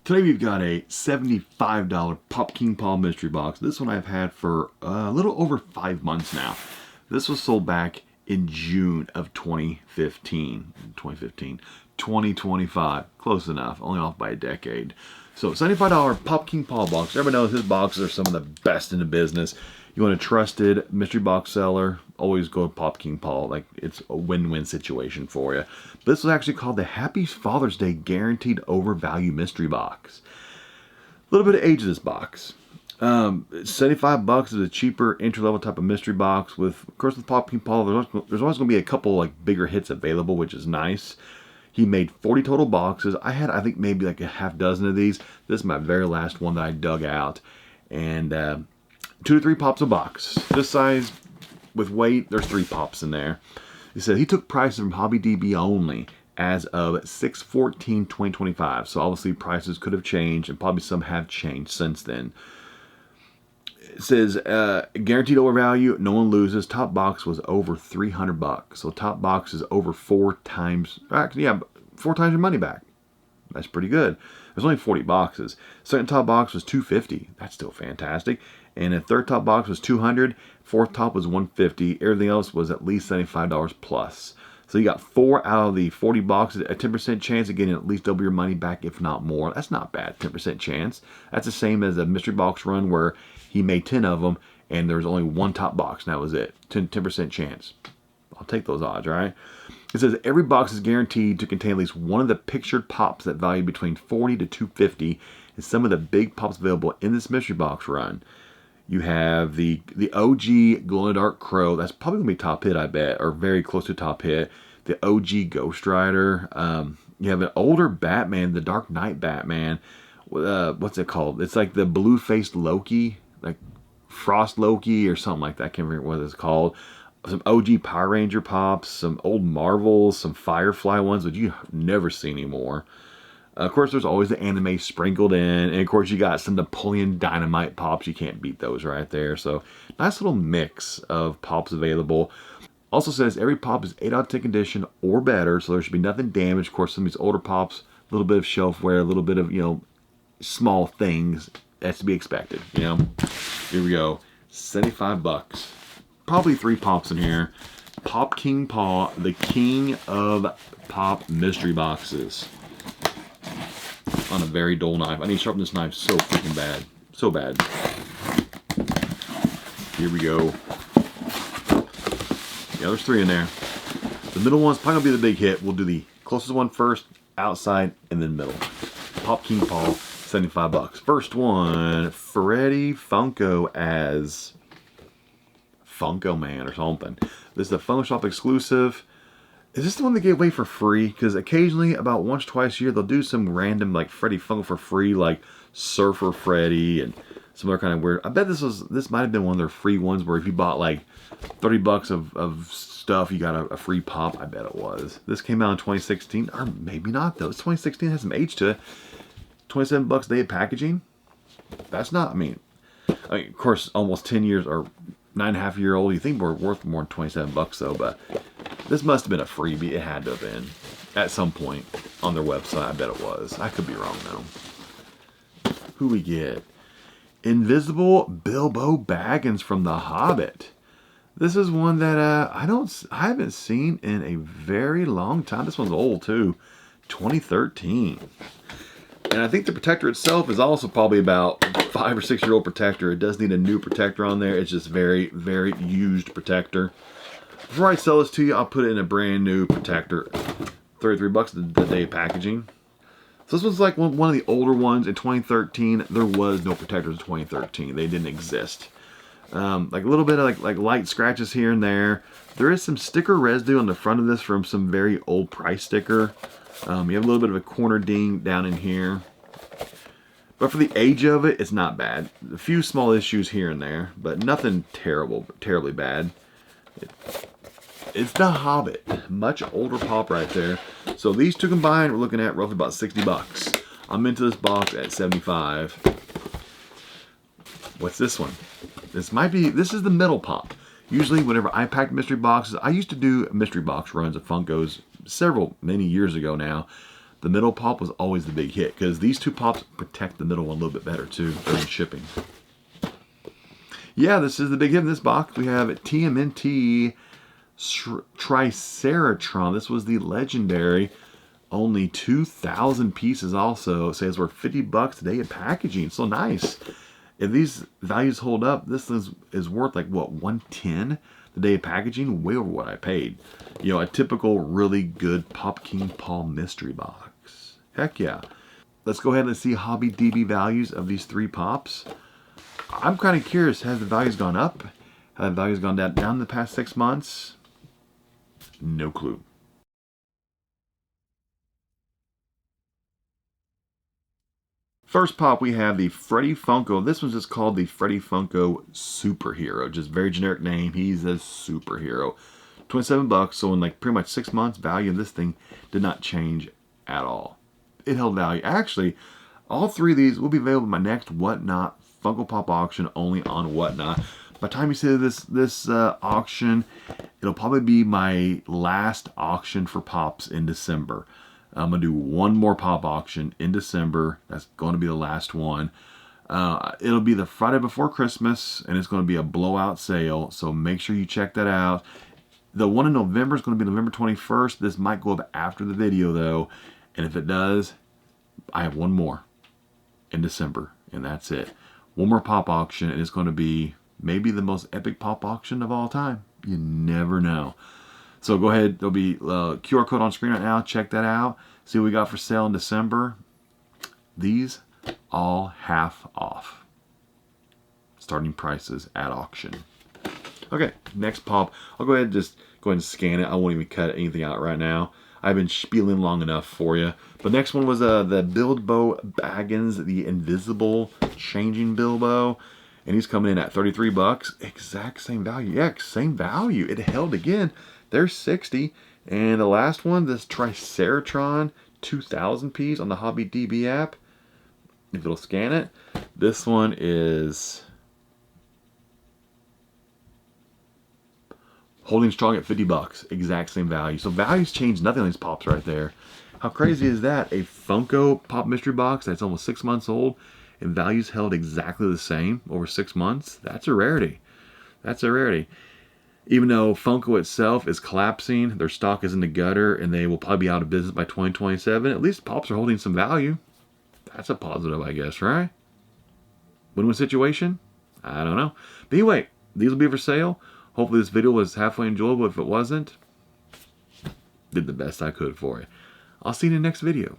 Today we've got a $75 PopKingPaul mystery box. This one I've had for a little over 5 months now. This was sold back in June of 2025. Close enough, only off by a decade. So $75 PopKingPaul box. Everybody knows his boxes are some of the best in the business. You want a trusted mystery box seller, always go to PopKingPaul. Like, it's a win-win situation for you. This was actually called the Happy Father's Day Guaranteed Overvalue Mystery Box. A little bit of age of this box. $75 is a cheaper entry-level type of mystery box. Of course, with PopKingPaul, there's always going to be a couple like bigger hits available, which is nice. He made 40 total boxes. I had, I think, maybe like a half dozen of these. This is my very last one that I dug out. And 2 to 3 pops a box. This size, with weight, there's 3 pops in there. He said he took prices from HobbyDB only as of 6/14/2025. So obviously prices could have changed, and probably some have changed since then. It says guaranteed overvalue, no one loses. Top box was over $300. So top box is over 4 times, actually, yeah, 4 times your money back. That's pretty good. There's only 40 boxes. Second top box was $250. That's still fantastic. And the third top box was $200. Fourth top was $150. Everything else was at least $75 plus. So you got 4 out of the 40 boxes, a 10% chance of getting at least double your money back, if not more. That's not bad, 10% chance. That's the same as a mystery box run where he made 10 of them and there was only 1 top box, and that was it. 10% chance. I'll take those odds, right? It says every box is guaranteed to contain at least one of the pictured pops that value between $40 to $250, and some of the big pops available in this mystery box run. You have the OG glow-in-the-dark crow. That's probably going to be top hit, I bet, or very close to top hit. The OG Ghost Rider. You have an older Batman, the Dark Knight Batman. What's it called? It's like the blue-faced Loki, like Frost Loki or something like that. I can't remember what it's called. Some OG Power Ranger pops, some old Marvels, some Firefly ones, which you never see anymore. Of course, there's always the anime sprinkled in. And, of course, you got some Napoleon Dynamite pops. You can't beat those right there. So, nice little mix of pops available. Also says every pop is 8 out of 10 condition or better. So, there should be nothing damaged. Of course, some of these older pops, a little bit of shelf wear, a little bit of, small things. That's to be expected, Here we go. $75. Probably 3 pops in here. PopKingPaul, the king of pop mystery boxes. On a very dull knife. I need to sharpen this knife so freaking bad. So bad. Here we go. Yeah, there's 3 in there. The middle one's probably going to be the big hit. We'll do the closest one first, outside, and then middle. PopKingPaul, $75. First one, Freddy Funko as Funko Man or something. This is a Funko Shop exclusive. Is this the one they give away for free? Because occasionally, about once, twice a year, they'll do some random like Freddy Funko for free, like Surfer Freddy and some other kind of weird. I bet this might have been one of their free ones where if you bought like $30 of stuff, you got a free pop. I bet it was. This came out in 2016, or maybe not though. It's 2016, has some age to it. $27 a day of packaging. That's not. I mean, of course, almost 10 years or 9.5-year-old. You think we're worth more than $27 though, but. This must have been a freebie. It had to have been. At some point on their website, I bet it was. I could be wrong though. Who we get? Invisible Bilbo Baggins from The Hobbit. This is one that I haven't seen in a very long time. This one's old too. 2013. And I think the protector itself is also probably about 5 or 6-year-old protector. It does need a new protector on there. It's just very, very used protector. Before I sell this to you, I'll put it in a brand new protector. $33 the day packaging. So this was like one of the older ones in 2013. There was no protectors in 2013. They didn't exist. Like a little bit of like light scratches here and there. There is some sticker residue on the front of this from some very old price sticker. You have a little bit of a corner ding down in here. But for the age of it, it's not bad. A few small issues here and there, but nothing terribly bad. It's The Hobbit. Much older pop right there. So these two combined, we're looking at roughly about $60. I'm into this box at $75. What's this one? This is the middle pop. Usually whenever I pack mystery boxes, I used to do mystery box runs of Funkos many years ago now. The middle pop was always the big hit because these two pops protect the middle one a little bit better too during shipping. Yeah, this is the big hit in this box. We have TMNT Triceratron. This was the legendary. Only 2,000 pieces also. It says we're $50 today at packaging. So nice. If these values hold up, this is worth like what, 110 the day of packaging? Way over what I paid. You know, a typical really good PopKingPaul mystery box. Heck yeah. Let's go ahead and see Hobby DB values of these three pops. I'm kind of curious, has the values gone up? Have the values gone down in the past 6 months? No clue. First pop, we have the Freddy Funko. This one's just called the Freddy Funko Superhero. Just very generic name. He's a superhero. $27. So in like pretty much 6 months, value of this thing did not change at all. It held value. Actually, all three of these will be available in my next Whatnot Funko Pop auction only on Whatnot. By the time you see this auction, it'll probably be my last auction for pops in December. I'm going to do one more pop auction in December. That's going to be the last one. It'll be the Friday before Christmas, and it's going to be a blowout sale, so make sure you check that out. The one in November is going to be November 21st. This might go up after the video, though, and if it does, I have one more in December, and that's it. One more pop auction, and it's going to be maybe the most epic pop auction of all time. You never know. So go ahead, there'll be a QR code on screen right now. Check that out. See what we got for sale in December. These all half off. Starting prices at auction. Okay, next pop. I'll go ahead and just go ahead and scan it. I won't even cut anything out right now. I've been spieling long enough for you. But next one was the Bilbo Baggins, the Invisible Changing Bilbo. And he's coming in at $33. Exact same value. Yeah, same value. It held again. There's 60. And the last one, this Triceratron 2000 piece on the Hobby DB app. If it'll scan it. This one is holding strong at $50. Exact same value. So values change nothing on these pops right there. How crazy is that? A Funko Pop Mystery Box that's almost 6 months old and values held exactly the same over 6 months. That's a rarity. That's a rarity. Even though Funko itself is collapsing, their stock is in the gutter, and they will probably be out of business by 2027, at least pops are holding some value. That's a positive, I guess, right? Win-win situation? I don't know. But anyway, these will be for sale. Hopefully this video was halfway enjoyable. If it wasn't, did the best I could for you. I'll see you in the next video.